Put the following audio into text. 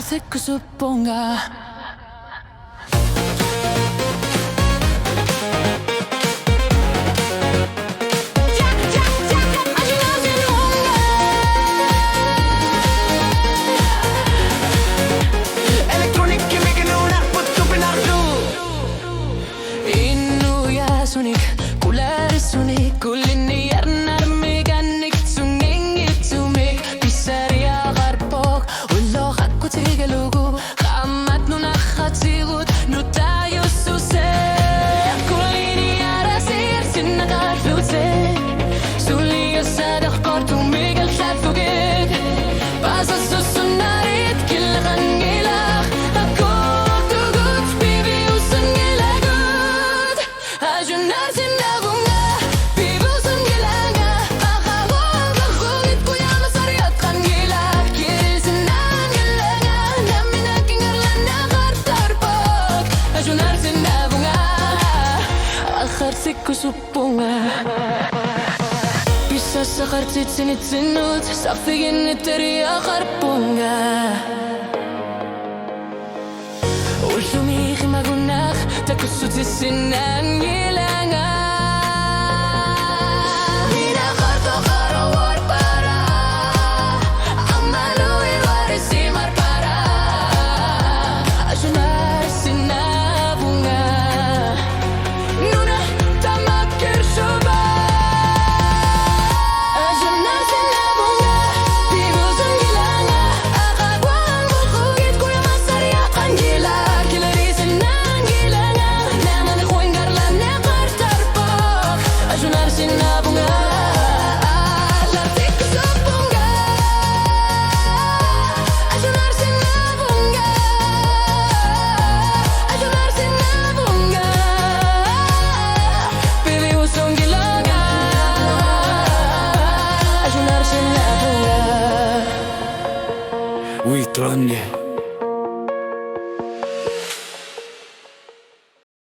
bajarse que suponga. Kular sunik kulini yarnar meganik tsungengit tsumik pisaria garpok ulo hakku tigalugu qamat nuna khatsigut nutayo suse kulini arasir sinnagar flutse suli yasadak qartu megal khatfugek basa susunarit kilgangilak akok tugut bibi usangilagut ajunar Siku supunga Bisa sakartit sinitsinut Sakfigin iteria karpunga Ulumi khimagunak Takusuti sinan gilanga Mina karto karawar para Amanu iwarisi marpara Ajunar sinabunga Uitronje